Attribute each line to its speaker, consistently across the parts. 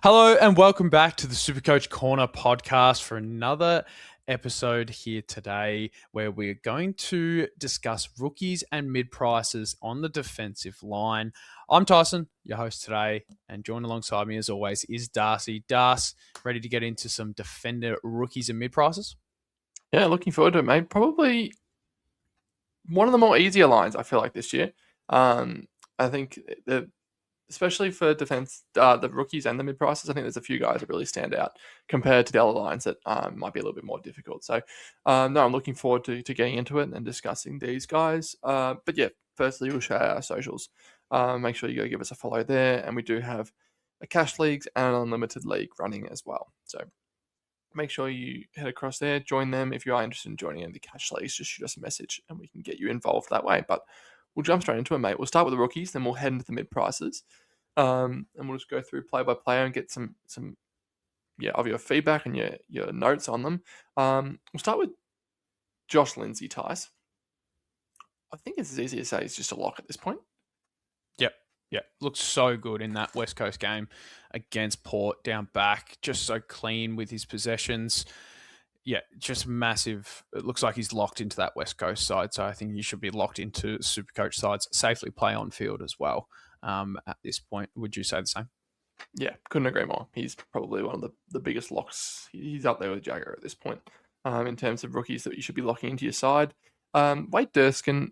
Speaker 1: Hello and welcome back to the SuperCoach Corner podcast for another episode here today where we're going to discuss rookies and mid-prices on the defensive line. I'm Tyson, your host today, and joined alongside me as always is Darcy. Darcy, ready to get into some defender rookies and mid-prices?
Speaker 2: Yeah, looking forward to it, mate. Probably one of the more easier lines, I feel like, this year. I think, especially for defense, the rookies and the mid prices, I think there's a few guys that really stand out compared to the other lines that might be a little bit more difficult. So, no, I'm looking forward to getting into it and discussing these guys. But yeah, firstly, we'll share our socials. Make sure you go give us a follow there. And we do have a cash leagues and an unlimited league running as well. So, make sure you head across there, join them. If you are interested in joining in the cash leagues, just shoot us a message and we can get you involved that way. But we'll jump straight into it, mate. We'll start with the rookies, then we'll head into the mid prices, and we'll just go through player by player and get some of your feedback and your notes on them. We'll start with Josh Lindsay, Tice. I think it's as easy to say it's just a lock at this point.
Speaker 1: Yep. Looks so good in that West Coast game against Port down back. Just so clean with his possessions. Yeah, just massive. It looks like he's locked into that West Coast side. So I think he should be locked into SuperCoach sides. Safely play on field as well at this point. Would you say the same?
Speaker 2: Yeah, couldn't agree more. He's probably one of the biggest locks. He's up there with Jagger at this point in terms of rookies that you should be locking into your side. Wade Durskin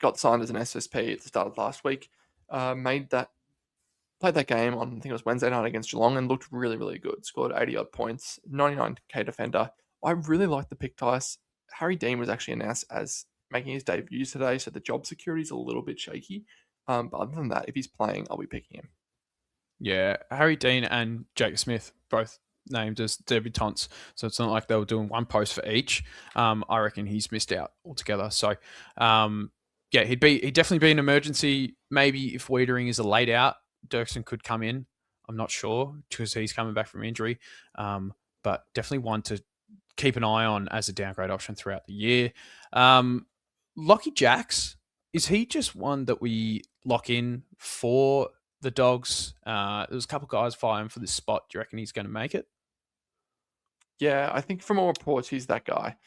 Speaker 2: got signed as an SSP at the start of last week. Played that game on, I think it was Wednesday night against Geelong and looked really, really good. Scored 80 odd points, 99k defender. I really like the pick, Tice. Harry Dean was actually announced as making his debut today, so the job security is a little bit shaky. But other than that, if he's playing, I'll be picking him.
Speaker 1: Yeah, Harry Dean and Jake Smith both named as debutants, so it's not like they were doing one post for each. I reckon he's missed out altogether. So, yeah, he'd definitely be an emergency. Maybe if Wiedering is a laid out, Dirksen could come in. I'm not sure because he's coming back from injury, but definitely one to keep an eye on as a downgrade option throughout the year. Lockie Jacks, is he just one that we lock in for the Dogs? There's a couple of guys vying for this spot. Do you reckon he's going to make it?
Speaker 2: Yeah, I think from all reports, he's that guy.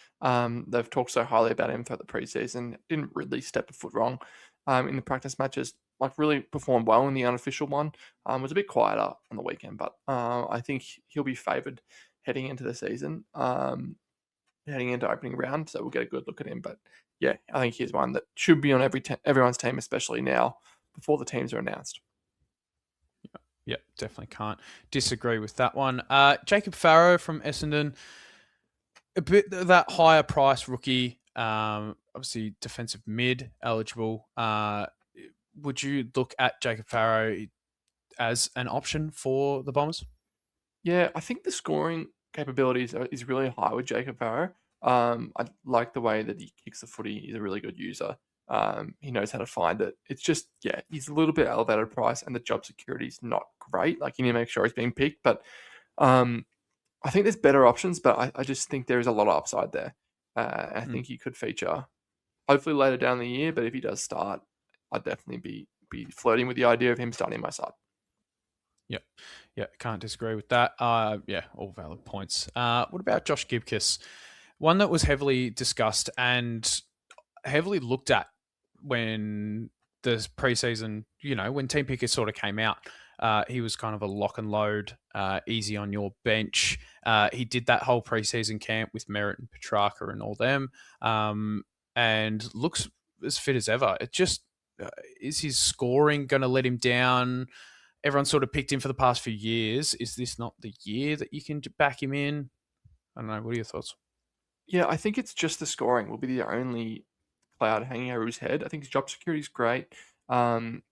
Speaker 2: They've talked so highly about him throughout the preseason. Didn't really step a foot wrong in the practice matches. Like really performed well in the unofficial one. Was a bit quieter on the weekend, but I think he'll be favoured heading into the season, heading into opening round. So we'll get a good look at him. But yeah, I think he's one that should be on everyone's team, especially now before the teams are announced.
Speaker 1: Yeah, definitely can't disagree with that one. Jacob Farrow from Essendon, a bit of that higher price rookie, obviously defensive mid eligible. Would you look at Jacob Farrow as an option for the Bombers?
Speaker 2: Yeah, I think the scoring capabilities is really high with Jacob Farrow. I like the way that he kicks the footy. He's a really good user. He knows how to find it. It's just, yeah, he's a little bit elevated price and the job security is not great. Like, you need to make sure he's being picked. But I think there's better options, but I just think there is a lot of upside there. I think he could feature hopefully later down the year. But if he does start, I'd definitely be flirting with the idea of him starting my side.
Speaker 1: Yep. Yeah, can't disagree with that. Yeah, all valid points. What about Josh Gibkiss? One that was heavily discussed and heavily looked at when the preseason, when Team Pickers sort of came out. He was kind of a lock and load, easy on your bench. He did that whole preseason camp with Merritt and Petrarca and all them, and looks as fit as ever. It just is his scoring going to let him down? Everyone sort of picked him for the past few years. Is this not the year that you can back him in? I don't know. What are your thoughts?
Speaker 2: Yeah, I think it's just the scoring will be the only cloud hanging over his head. I think his job security is great, and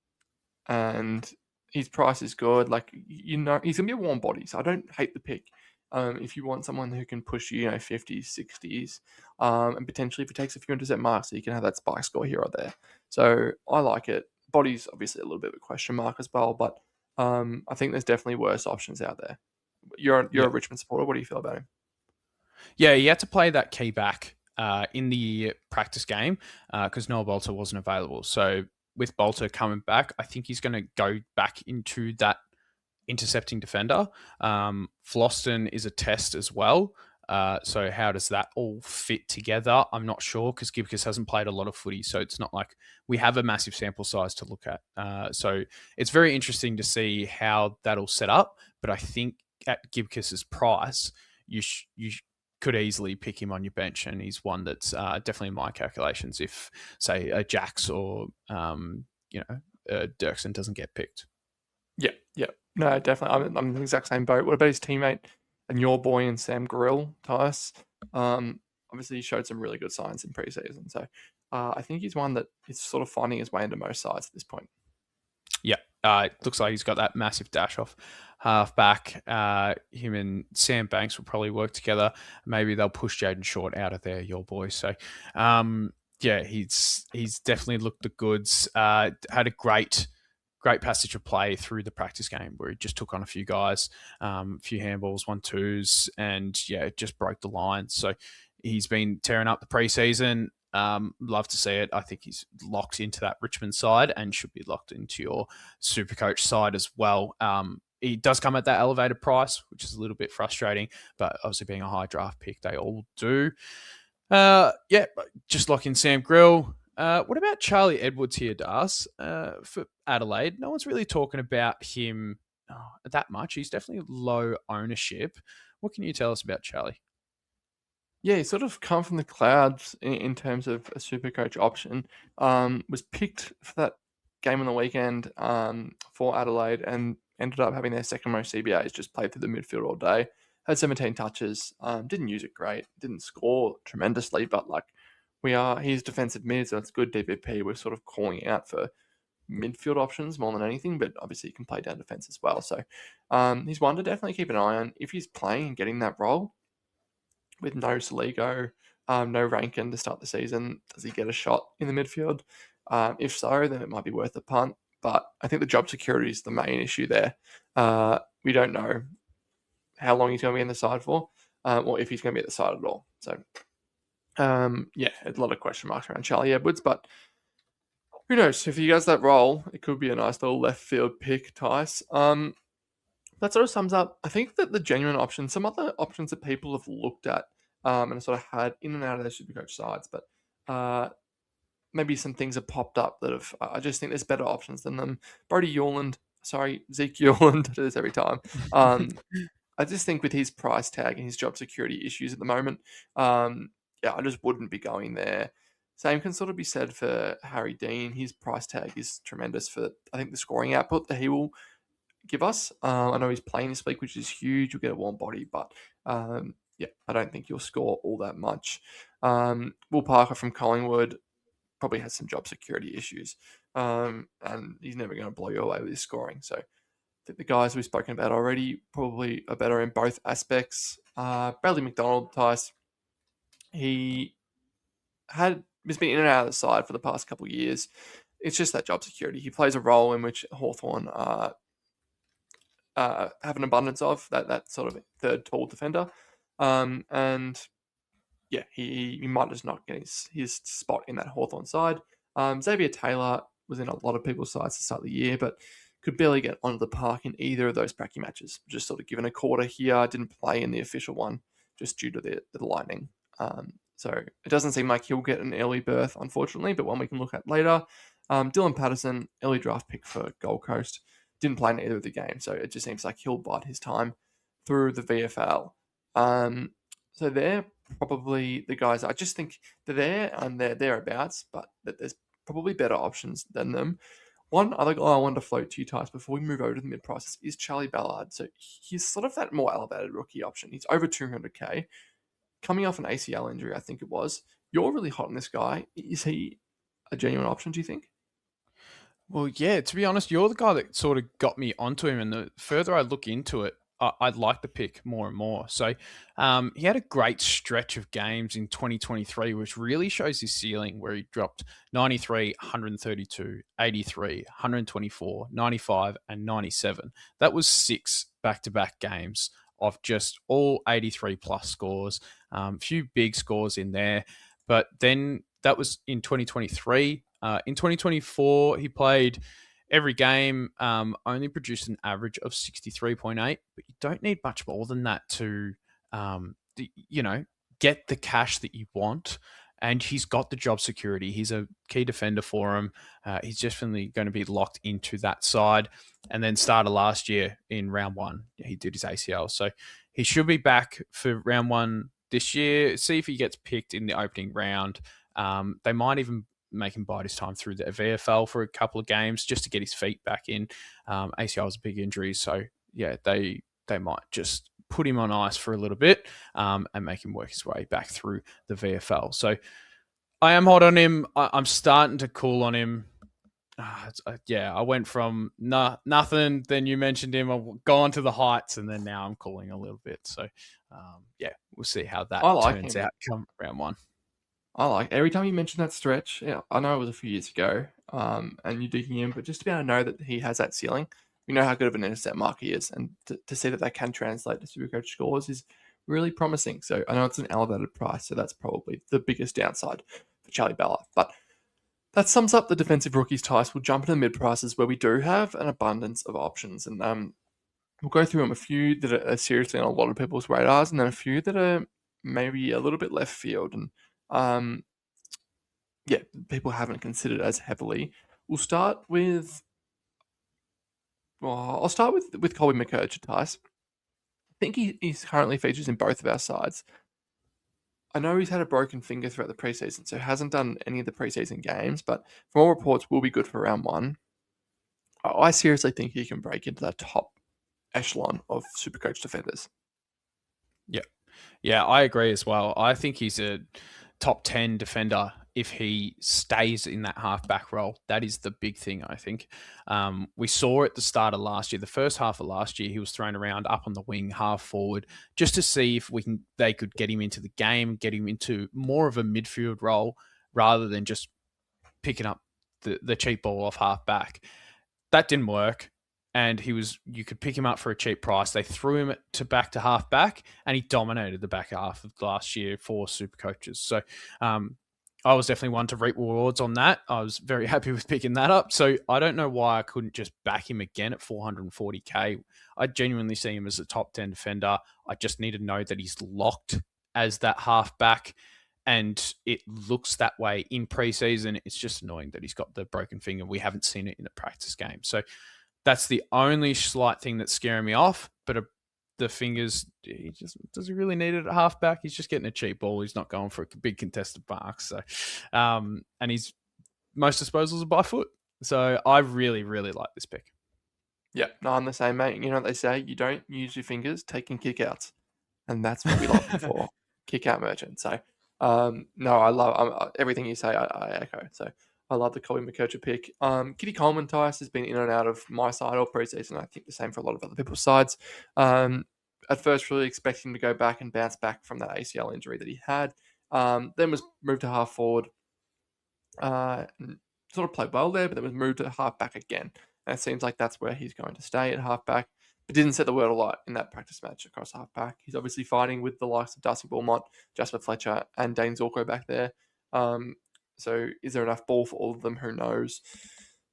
Speaker 2: his price is good. Like, he's gonna be a warm body, so I don't hate the pick. If you want someone who can push you, 50s, 60s, and potentially if he takes a few intercept marks, so you can have that spike score here or there. So I like it. Body's obviously a little bit of a question mark as well, but I think there's definitely worse options out there. You're a Richmond supporter. What do you feel about him?
Speaker 1: Yeah, he had to play that key back in the practice game because Noah Bolter wasn't available. So with Bolter coming back, I think he's going to go back into that intercepting defender. Floston is a test as well. So how does that all fit together? I'm not sure because Gibcus hasn't played a lot of footy, so it's not like we have a massive sample size to look at. So it's very interesting to see how that'll set up. But I think at Gibcus's price, you could easily pick him on your bench, and he's one that's definitely in my calculations. If say a Jax or Dirksen doesn't get picked.
Speaker 2: Yeah, yeah. No, definitely. I'm in the exact same boat. What about his teammate and your boy and Sam Grill, Tice? Obviously, he showed some really good signs in preseason. So I think he's one that is sort of finding his way into most sides at this point.
Speaker 1: Yeah, it looks like he's got that massive dash off halfback. Him and Sam Banks will probably work together. Maybe they'll push Jaden Short out of there, your boy. So, yeah, he's definitely looked the goods. Had a great passage of play through the practice game where he just took on a few guys, a few handballs, 1-2s, and yeah, it just broke the line. So he's been tearing up the preseason. Love to see it. I think he's locked into that Richmond side and should be locked into your SuperCoach side as well. He does come at that elevated price, which is a little bit frustrating, but obviously being a high draft pick, they all do. Yeah, just lock in Sam Grill. What about Charlie Edwards here, Das? For Adelaide, no one's really talking about him that much. He's definitely low ownership. What can you tell us about Charlie?
Speaker 2: Yeah, he sort of come from the clouds in terms of a super coach option. Was picked for that game on the weekend for Adelaide and ended up having their second most CBAs, just played through the midfield all day. Had 17 touches, didn't use it great, didn't score tremendously, but like he's defensive mid, so it's good DVP. We're sort of calling out for midfield options more than anything, but obviously he can play down defense as well. So he's one to definitely keep an eye on if he's playing and getting that role with no Saligo, no Rankin to start the season. Does he get a shot in the midfield? If so, then it might be worth a punt. But I think the job security is the main issue there. We don't know how long he's going to be in the side for, or if he's going to be at the side at all. So, yeah, a lot of question marks around Charlie Edwards, but who knows? If he does that role, it could be a nice little left field pick, Tice. That sort of sums up, I think, that the genuine options, some other options that people have looked at and sort of had in and out of their Supercoach sides, but maybe some things have popped up that have, I just think there's better options than them. Zeke Yuland, I do this every time. I just think with his price tag and his job security issues at the moment, I just wouldn't be going there. Same can sort of be said for Harry Dean. His price tag is tremendous for, I think, the scoring output that he will give us. I know he's playing this week, which is huge. You'll get a warm body, but I don't think you'll score all that much. Will Parker from Collingwood probably has some job security issues, and he's never going to blow you away with his scoring. So I think the guys we've spoken about already probably are better in both aspects. Bradley McDonald, Tice, has been in and out of the side for the past couple of years. It's just that job security. He plays a role in which Hawthorn have an abundance of that sort of third tall defender, and yeah, he might just not get his spot in that Hawthorn side. Xavier Taylor was in a lot of people's sides to start the year, but could barely get onto the park in either of those pracky matches. Just sort of given a quarter here, didn't play in the official one just due to the lightning. So it doesn't seem like he'll get an early berth, unfortunately, but one we can look at later. Dylan Patterson, early draft pick for Gold Coast, didn't play in either of the games, so it just seems like he'll bide his time through the VFL. So they're probably the guys I just think they're there and they're thereabouts, but that there's probably better options than them. One other guy I wanted to float to you, Tice, before we move over to the mid prices is Charlie Ballard. So he's sort of that more elevated rookie option. He's over 200k, coming off an ACL injury, I think it was. You're really hot on this guy. Is he a genuine option, do you think?
Speaker 1: Well, yeah, to be honest, you're the guy that sort of got me onto him. And the further I look into it, I like the pick more and more. So he had a great stretch of games in 2023, which really shows his ceiling, where he dropped 93, 132, 83, 124, 95, and 97. That was 6 back-to-back games of just all 83 plus scores. Few big scores in there. But then that was in 2023. In 2024, he played every game, only produced an average of 63.8, but you don't need much more than that to, get the cash that you want. And he's got the job security. He's a key defender for him. He's definitely going to be locked into that side. And then started last year in round one. He did his ACL. So he should be back for round one this year. See if he gets picked in the opening round. They might even make him bide his time through the VFL for a couple of games just to get his feet back in. ACL is a big injury. So, yeah, they might just put him on ice for a little bit and make him work his way back through the VFL. So I am hot on him. I'm starting to cool on him. I went from nothing. Then you mentioned him. I've gone to the heights, and then now I'm cooling a little bit. So, we'll see how that turns out come round one.
Speaker 2: Every time you mention that stretch, I know it was a few years ago, and you're digging in, but just to be able to know that he has that ceiling, we know how good of an intercept mark he is, and to see that can translate to SuperCoach scores is really promising. So I know it's an elevated price, so that's probably the biggest downside for Charlie Ballard. But that sums up the defensive rookies, Tice. We'll jump into the mid prices where we do have an abundance of options, and we'll go through them. A few that are seriously on a lot of people's radars, and then a few that are maybe a little bit left field and people haven't considered as heavily. I'll start with Colby Mckercher, Tice. I think he's currently features in both of our sides. I know he's had a broken finger throughout the preseason, so hasn't done any of the preseason games, but from all reports will be good for round one. I seriously think he can break into that top echelon of SuperCoach defenders.
Speaker 1: Yeah, I agree as well. I think he's a top 10 defender if he stays in that half-back role. That is the big thing, I think. We saw at the start of last year, the first half of last year, he was thrown around up on the wing, half forward, just to see if they could get him into the game, get him into more of a midfield role rather than just picking up the cheap ball off half-back. That didn't work. And you could pick him up for a cheap price. They threw him back to half back, and he dominated the back half of last year for Supercoaches. So I was definitely one to reap rewards on that. I was very happy with picking that up. So I don't know why I couldn't just back him again at 440K. I genuinely see him as a top 10 defender. I just need to know that he's locked as that half back, and it looks that way in preseason. It's just annoying that he's got the broken finger. We haven't seen it in a practice game. So that's the only slight thing that's scaring me off. But the fingers, does he really need it at halfback? He's just getting a cheap ball. He's not going for a big contested mark. So, and he's most disposals are by foot. So I really, really like this pick.
Speaker 2: Yeah, no, I'm the same, mate. You know what they say? You don't use your fingers taking kickouts, and that's what we like them for. Kick-out merchant. So, no, I love everything you say. I echo. So. I love the Colby Mckercher pick. Keidean Coleman, Tice, has been in and out of my side all preseason. I think the same for a lot of other people's sides. At first, really expecting to go back and bounce back from that ACL injury that he had. Then was moved to half forward. Sort of played well there, but then was moved to half back again. And it seems like that's where he's going to stay at half back. But didn't set the world alight in that practice match across half back. He's obviously fighting with the likes of Darcy Beaumont, Jasper Fletcher, and Dane Zorko back there. So is there enough ball for all of them? Who knows?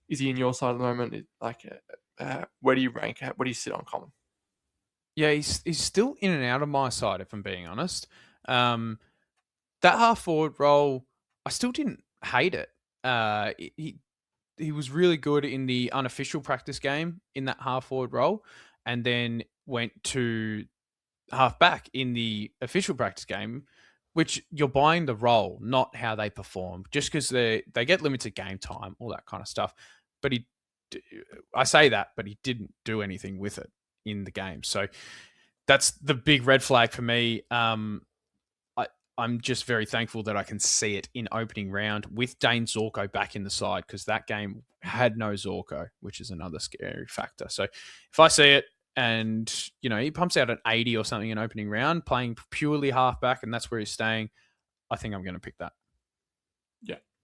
Speaker 2: Is he in your side at the moment? Where do you rank? Where do you sit on Coleman?
Speaker 1: Yeah, he's still in and out of my side, if I'm being honest. That half forward role, I still didn't hate it. He was really good in the unofficial practice game in that half forward role, and then went to half back in the official practice game, which you're buying the role, not how they perform, just because they get limited game time, all that kind of stuff. But I say that, but he didn't do anything with it in the game. So that's the big red flag for me. I'm just very thankful that I can see it in opening round with Dane Zorko back in the side, because that game had no Zorko, which is another scary factor. So if I see it, and, he pumps out an 80 or something in opening round, playing purely halfback, and that's where he's staying, I think I'm going to pick that.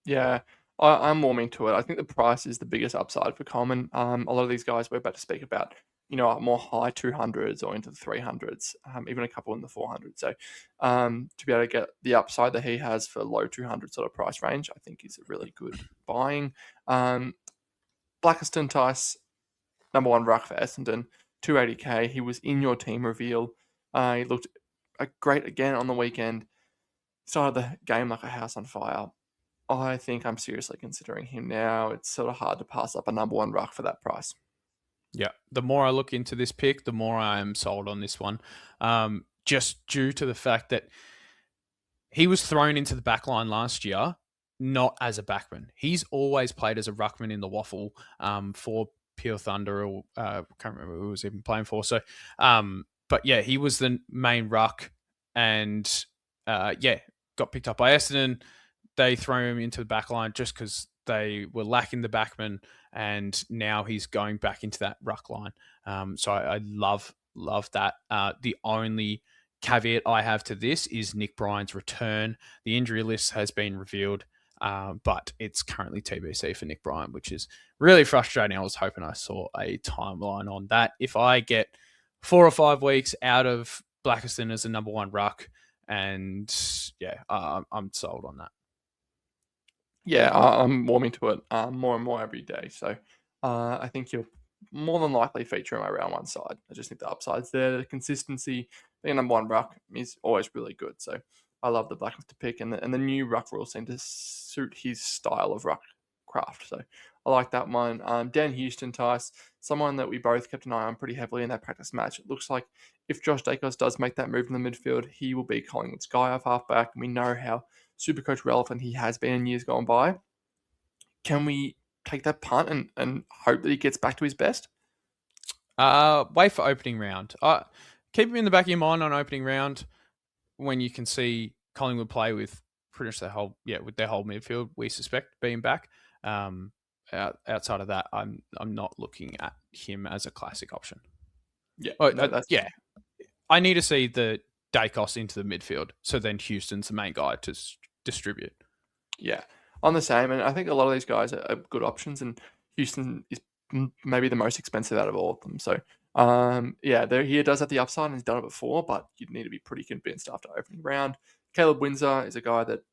Speaker 2: Yeah. I'm warming to it. I think the price is the biggest upside for Coleman. A lot of these guys we're about to speak about, more high 200s or into the 300s, even a couple in the 400s. So to be able to get the upside that he has for low 200 sort of price range, I think is a really good buying. Blakiston, Tice, number one ruck for Essendon, 280k. He was in your team reveal. He looked great again on the weekend. Started the game like a house on fire. I think I'm seriously considering him now. It's sort of hard to pass up a number one ruck for that price.
Speaker 1: Yeah, the more I look into this pick, the more I am sold on this one. Just due to the fact that he was thrown into the back line last year, not as a backman. He's always played as a ruckman in the waffle for Pure Thunder, or can't remember who he was even playing for. So, but yeah, he was the main ruck, and got picked up by Essendon. They throw him into the back line just because they were lacking the backman, and now he's going back into that ruck line. So I love that. The only caveat I have to this is Nick Bryan's return. The injury list has been revealed, but it's currently TBC for Nick Bryan, which is really frustrating. I was hoping I saw a timeline on that. If I get 4 or 5 weeks out of Blakiston as a number one ruck, and I'm sold on that.
Speaker 2: Yeah, I'm warming to it more and more every day. So I think you'll more than likely feature in my round one side. I just think the upside's there. The consistency, being number one ruck is always really good. So I love the Blakiston pick, and the new ruck rules seem to suit his style of ruck craft. So I like that one. Dan Houston, Tice, someone that we both kept an eye on pretty heavily in that practice match. It looks like if Josh Dacos does make that move in the midfield, he will be Collingwood's guy off halfback. And we know how SuperCoach relevant he has been in years gone by. Can we take that punt and hope that he gets back to his best?
Speaker 1: Wait for opening round. Keep him in the back of your mind on opening round when you can see Collingwood play with pretty much their whole midfield. We suspect being back. Outside of that, I'm not looking at him as a classic option.
Speaker 2: Yeah,
Speaker 1: I need to see the Dacos into the midfield, so then Houston's the main guy to distribute.
Speaker 2: Yeah, on the same, and I think a lot of these guys are good options, and Houston is maybe the most expensive out of all of them. So, he does have the upside, and he's done it before, but you'd need to be pretty convinced after opening round. Caleb Windsor is a guy that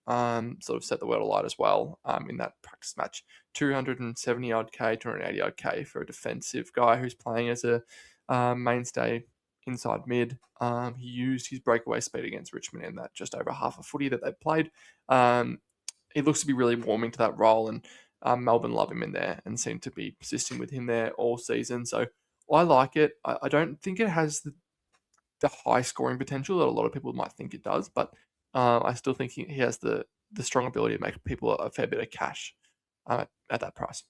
Speaker 2: sort of set the world alight as well in that practice match. 270 odd K, 280 odd K for a defensive guy who's playing as a mainstay inside mid. He used his breakaway speed against Richmond in that just over half a footy that they played. He looks to be really warming to that role, and Melbourne love him in there and seem to be persisting with him there all season. So I like it. I don't think it has the high scoring potential that a lot of people might think it does, but I still think he has the strong ability to make people a fair bit of cash at that price.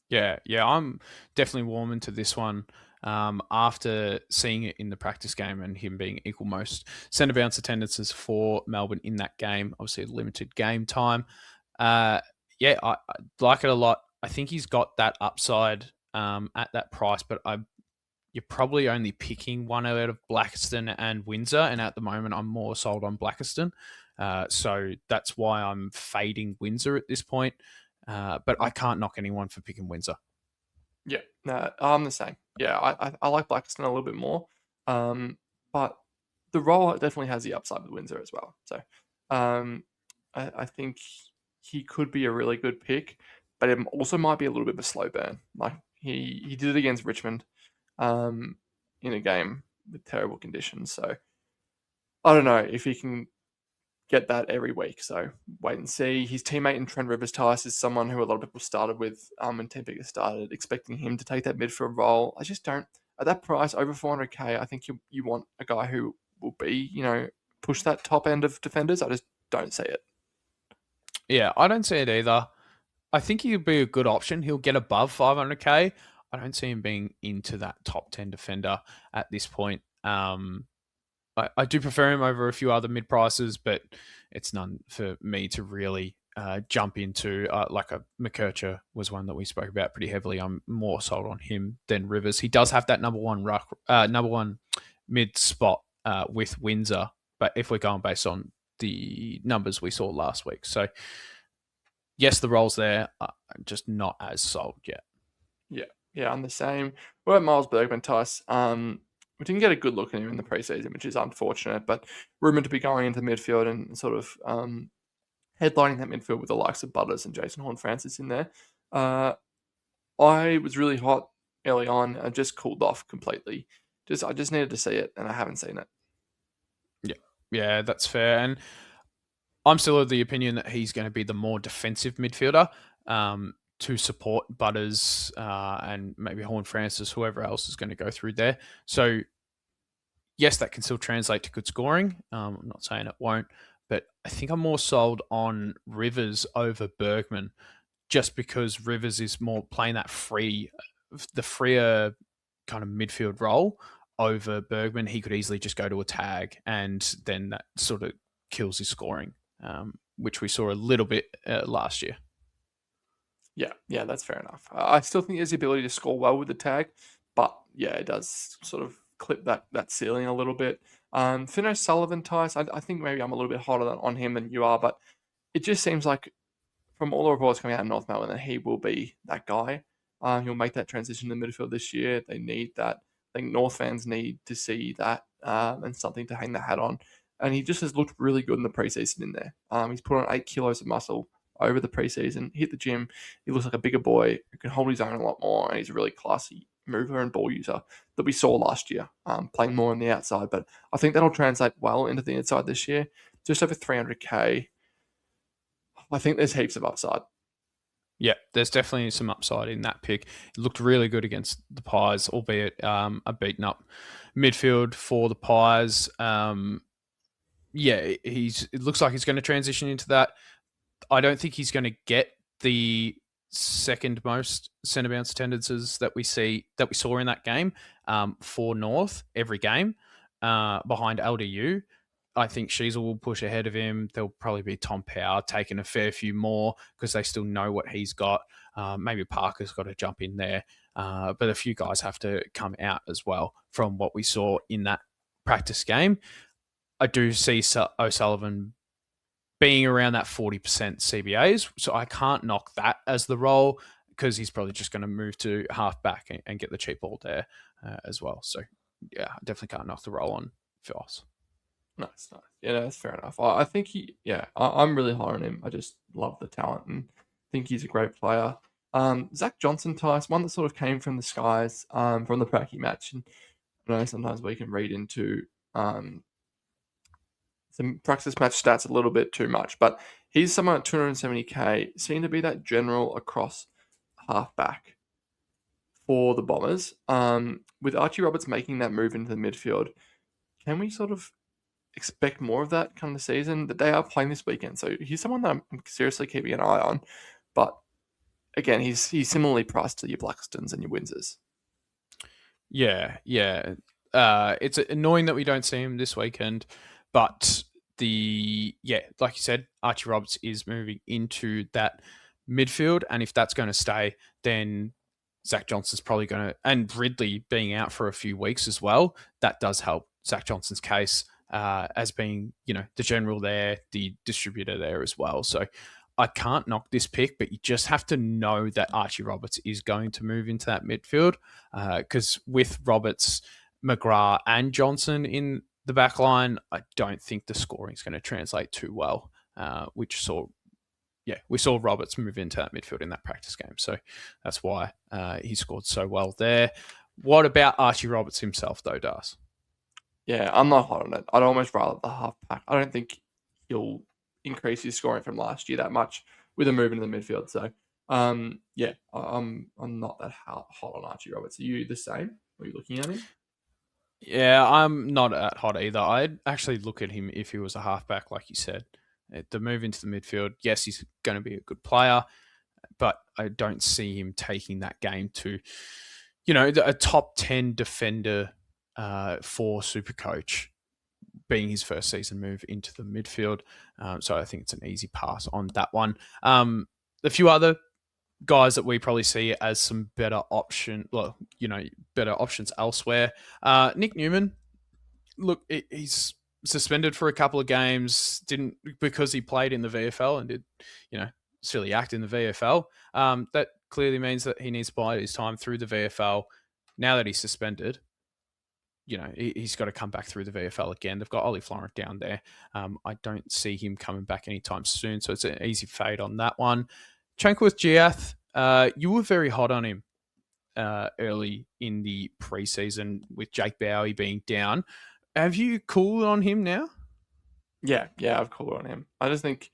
Speaker 1: Yeah, I'm definitely warming to this one after seeing it in the practice game and him being equal most centre bounce attendances for Melbourne in that game. Obviously, limited game time. I like it a lot. I think he's got that upside at that price, but you're probably only picking one out of Blakiston and Windsor, and at the moment I'm more sold on Blakiston. So that's why I'm fading Windsor at this point. But I can't knock anyone for picking Windsor.
Speaker 2: Yeah, no, I'm the same. Yeah, I like Blakiston a little bit more, but the role definitely has the upside with Windsor as well. So I think he could be a really good pick, but it also might be a little bit of a slow burn. Like he did it against Richmond in a game with terrible conditions. So I don't know if he can get that every week. So wait and see. His teammate in Trent Rivers-Tice is someone who a lot of people started with when Team Picker started, expecting him to take that midfield role. I just don't. At that price, over 400k, I think you want a guy who will be, push that top end of defenders. I just don't see it.
Speaker 1: Yeah, I don't see it either. I think he'll be a good option. He'll get above 500k. I don't see him being into that top 10 defender at this point. I do prefer him over a few other mid prices, but it's none for me to really jump into. Like a Mckercher was one that we spoke about pretty heavily. I'm more sold on him than Rivers. He does have that number one mid spot with Windsor, but if we're going based on the numbers we saw last week, so yes, the role's there. I'm just not as sold yet.
Speaker 2: Yeah, I'm the same. What about Miles Bergman, Tice? We didn't get a good look at him in the preseason, which is unfortunate, but rumoured to be going into midfield and sort of headlining that midfield with the likes of Butters and Jason Horne-Francis in there. I was really hot early on. I just cooled off completely. I just needed to see it, and I haven't seen it.
Speaker 1: Yeah, yeah, that's fair. And I'm still of the opinion that he's going to be the more defensive midfielder to support Butters and maybe Horn Francis, whoever else is going to go through there. So, yes, that can still translate to good scoring. I'm not saying it won't, but I think I'm more sold on Rivers over Bergman just because Rivers is more playing the freer kind of midfield role over Bergman. He could easily just go to a tag and then that sort of kills his scoring, which we saw a little bit last year.
Speaker 2: Yeah, that's fair enough. I still think he has the ability to score well with the tag, but yeah, it does sort of clip that ceiling a little bit. Finn O'Sullivan, Tice, I think maybe I'm a little bit hotter on him than you are, but it just seems like from all the reports coming out of North Melbourne that he will be that guy. He'll make that transition to midfield this year. They need that. I think North fans need to see that and something to hang the hat on. And he just has looked really good in the preseason in there. He's put on 8 kilos of muscle over the preseason, hit the gym. He looks like a bigger boy who can hold his own a lot more. And he's a really classy mover and ball user that we saw last year, playing more on the outside. But I think that'll translate well into the inside this year. Just over 300k. I think there's heaps of upside.
Speaker 1: Yeah, there's definitely some upside in that pick. It looked really good against the Pies, albeit a beaten up midfield for the Pies. Yeah, it looks like he's going to transition into that. I don't think he's going to get the second most centre bounce attendances that we saw in that game for North every game behind LDU. I think Sheasel will push ahead of him. There'll probably be Tom Power taking a fair few more because they still know what he's got. Maybe Parker's got to jump in there. But a few guys have to come out as well from what we saw in that practice game. I do see O'Sullivan being around that 40% CBAs, so I can't knock that as the role because he's probably just going to move to halfback and get the cheap ball there as well. So, yeah, I definitely can't knock the role on Foss.
Speaker 2: Nice. Yeah, that's fair enough. I think I'm really high on him. I just love the talent and think he's a great player. Zak Johnson, Tice, one that sort of came from the skies from the Pracky match. And I know sometimes we can read into some practice match stats a little bit too much, but he's someone at 270k, seemed to be that general across halfback for the Bombers. With Archie Roberts making that move into the midfield, can we sort of expect more of that kind of season? That they are playing this weekend, so he's someone that I'm seriously keeping an eye on. But again, he's similarly priced to your Blackistons and your Windsors.
Speaker 1: Yeah. It's annoying that we don't see him this weekend, but like you said, Archie Roberts is moving into that midfield, and if that's going to stay, then Zak Johnson's probably going to, and Ridley being out for a few weeks as well, that does help Zak Johnson's case as being, the general there, the distributor there as well. So I can't knock this pick, but you just have to know that Archie Roberts is going to move into that midfield because with Roberts, McGrath and Johnson in the back line, I don't think the scoring is going to translate too well, we saw Roberts move into that midfield in that practice game. So that's why he scored so well there. What about Archie Roberts himself, though, Das?
Speaker 2: Yeah, I'm not hot on it. I'd almost rather the halfback. I don't think he'll increase his scoring from last year that much with a move into the midfield. So, I'm not that hot on Archie Roberts. Are you the same? Are you looking at him?
Speaker 1: Yeah, I'm not at hot either. I'd actually look at him if he was a halfback, like you said. The move into the midfield, yes, he's going to be a good player, but I don't see him taking that game to, a top 10 defender for SuperCoach being his first season move into the midfield. So I think it's an easy pass on that one. A few other guys that we probably see as some better better options elsewhere. Nick Newman, look, he's suspended for a couple of games, because he played in the VFL and did, silly act in the VFL. That clearly means that he needs to bide his time through the VFL. Now that he's suspended, he's got to come back through the VFL again. They've got Ollie Florent down there. I don't see him coming back anytime soon, so it's an easy fade on that one. Chankworth Giath, you were very hot on him early in the preseason with Jake Bowie being down. Have you cooled on him now?
Speaker 2: Yeah, I've called on him. I just think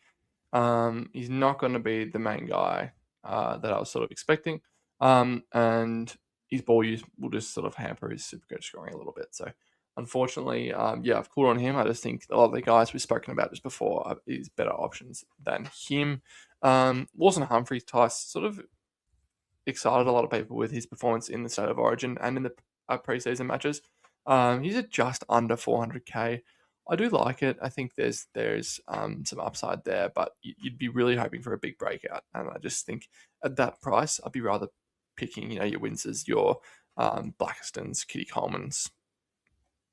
Speaker 2: he's not going to be the main guy that I was sort of expecting. And his ball use will just sort of hamper his SuperCoach scoring a little bit. So, unfortunately, I've called on him. I just think a lot of the guys we've spoken about just before is better options than him. Lawson Humphries sort of excited a lot of people with his performance in the State of Origin and in the preseason matches. He's at just under 400k. I do like it. I think there's some upside there, but you'd be really hoping for a big breakout. And I just think at that price, I'd be rather picking, your Windsors, your Blakistons, Keidean Colemans,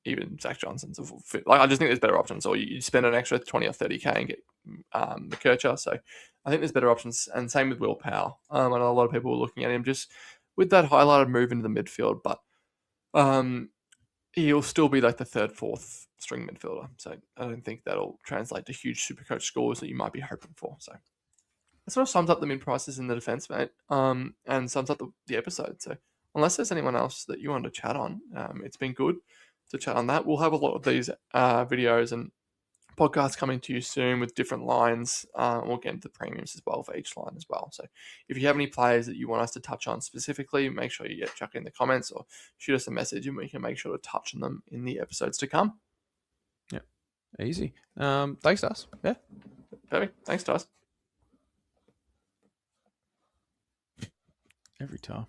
Speaker 2: even Zak Johnson's. Like, I just think there's better options. Or you spend an extra 20 or 30k and get Mckercher. So I think there's better options. And same with Will Powell. I know a lot of people were looking at him just with that highlighted move into the midfield, but he'll still be like the third, fourth string midfielder. So I don't think that'll translate to huge SuperCoach scores that you might be hoping for. So that sort of sums up the mid prices in the defense, mate, and sums up the episode. So unless there's anyone else that you want to chat on, it's been good to chat on that. We'll have a lot of these videos and podcasts coming to you soon with different lines. We'll get into the premiums as well for each line as well. So if you have any players that you want us to touch on specifically, make sure you chuck in the comments or shoot us a message and we can make sure to touch on them in the episodes to come.
Speaker 1: Yeah, easy. Thanks, Das. Yeah.
Speaker 2: Perfect. Thanks, Das.
Speaker 1: Every time.